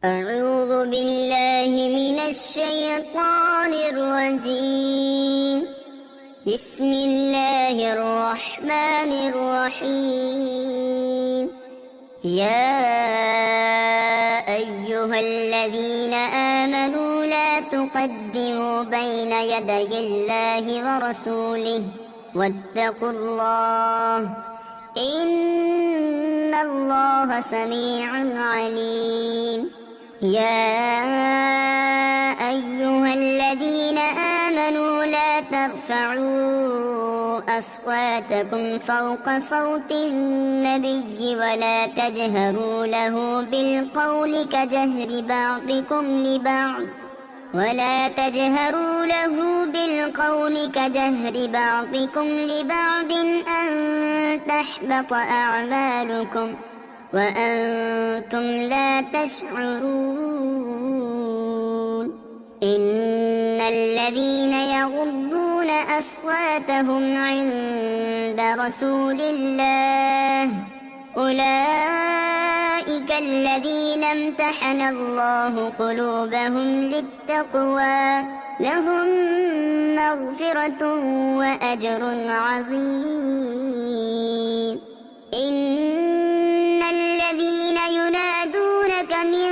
أعوذ بالله من الشيطان الرجيم. بسم الله الرحمن الرحيم. يا أيها الذين آمنوا لا تقدموا بين يدي الله ورسوله واتقوا الله إن الله سميع عليم. يا أيها الذين آمنوا لا ترفعوا أصواتكم فوق صوت النبي ولا تجهروا له بالقول كجهر بعضكم لبعض أن تحبط أعمالكم وأنتم لا تشعرون. إن الذين يغضون أصواتهم عند رسول الله أولئك الذين امتحن الله قلوبهم للتقوى لهم مغفرة وأجر عظيم. إن الذين ينادونك من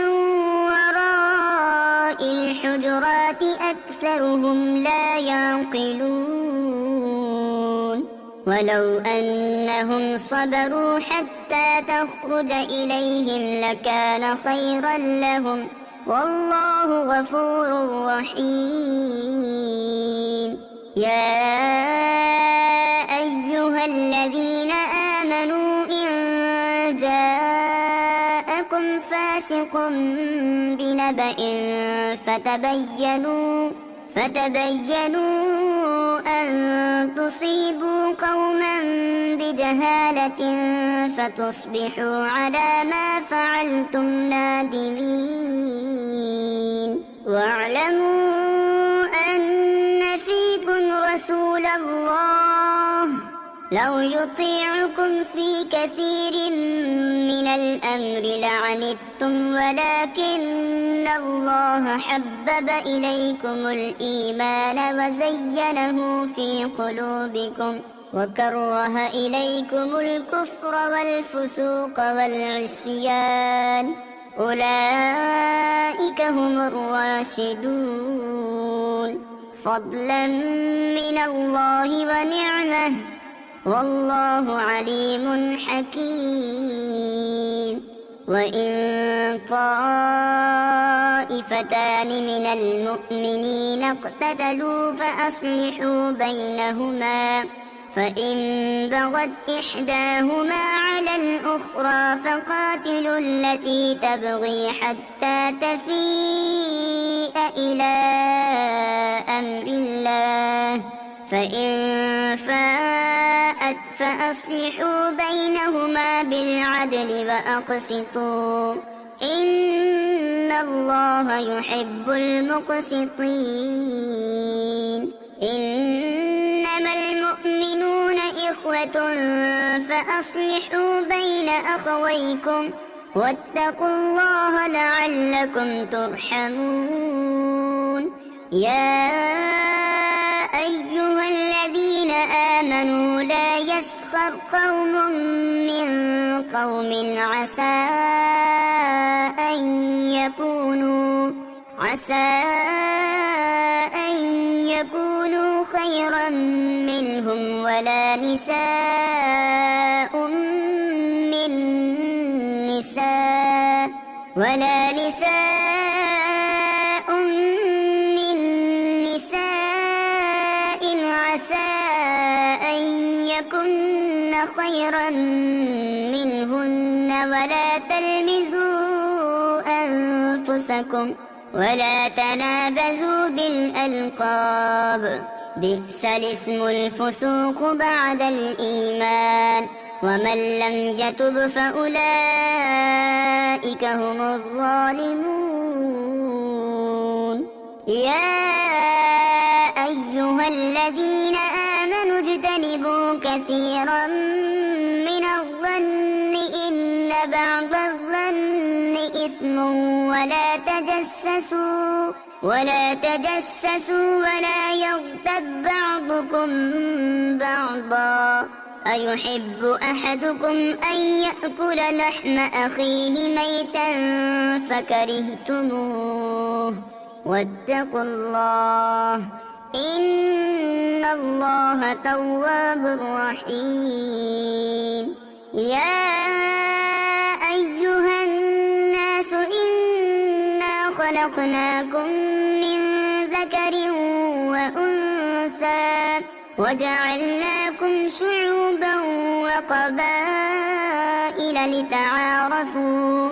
وراء الحجرات أكثرهم لا يعقلون. ولو أنهم صبروا حتى تخرج إليهم لكان خيرا لهم والله غفور رحيم. يا أيها الذين آمنوا إن جاءكم فاسق بنبأ فتبينوا أن تصيبوا قوما بجهالة فتصبحوا على ما فعلتم نادمين. واعلموا أن فيكم رسول الله لو يطيعكم في كثير من الأمر لعنتم ولكن الله حبب إليكم الإيمان وزينه في قلوبكم وكره إليكم الكفر والفسوق والعصيان أولئك هم الراشدون فضلا من الله ونعمه والله عليم حكيم. وإن طائفتان من المؤمنين اقتتلوا فأصلحوا بينهما فإن بغت إحداهما على الأخرى فقاتلوا التي تبغي حتى تفيء إلى أمر الله فإن فاءت فأصلحوا بينهما بالعدل وأقسطوا إن الله يحب المقسطين. إنما المؤمنون إخوة فأصلحوا بين أخويكم واتقوا الله لعلكم ترحمون. يا أيها الذين آمنوا لا يسخر قوم من قوم عسى أن يكونوا خيرا منهم ولا نساء من نساء عسى أن يكن خيرا منهن ولا تلمزوا أنفسكم ولا تنابزوا بالألقاب بئس الاسم الفسوق بعد الإيمان ومن لم يتب فأولئك هم الظالمون. يا أيها الذين آمنوا اجتنبوا كثيرا من الظن إن بعض الظن إثم إثم ولا تجسسوا ولا يغتب بعضكم بعضا أيحب أحدكم أن يأكل لحم أخيه ميتا فكرهتموه واتقوا الله إن الله تواب رحيم يا أيها الناس إنا خلقناكم من ذكر وأنثى وجعلناكم شعوبا وقبائل لتعارفوا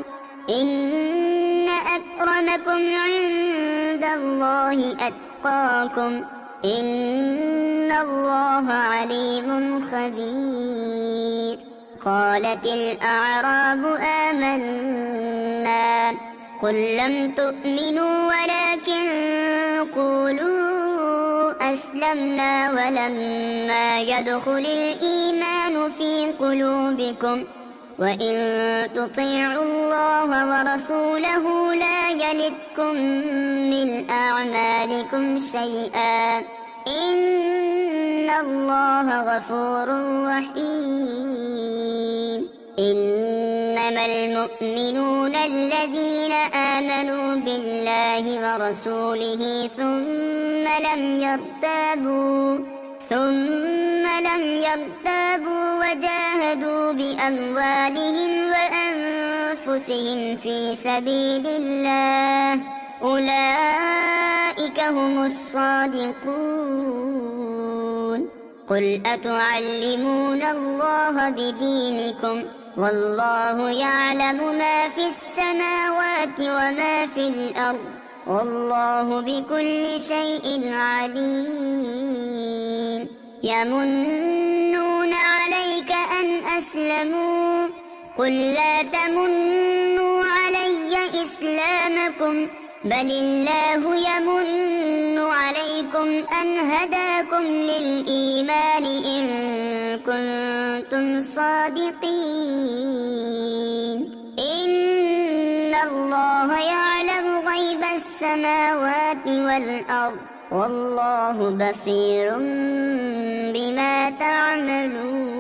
إن أكرمكم عند الله أتقاكم إن الله عليم خبير قالت الأعراب آمنا قل لم تؤمنوا ولكن قولوا أسلمنا ولما يدخل الإيمان في قلوبكم وإن تطيعوا الله ورسوله لا يلدكم من أعمالكم شيئا إن الله غفور رحيم إنما المؤمنون الذين آمنوا بالله ورسوله ثم لم يرتابوا وجاهدوا بأموالهم وأنفسهم في سبيل الله أولئك هم الصادقون قل أتعلمون الله بدينكم والله يعلم ما في السماوات وما في الأرض والله بكل شيء عليم يمنون عليك أن أسلموا قل لا تمنوا علي إسلامكم بل الله يمن عليكم أن هداكم للإيمان إن كنتم صادقين إن الله يعلم غيب السماوات والأرض والله بصير بما تعملون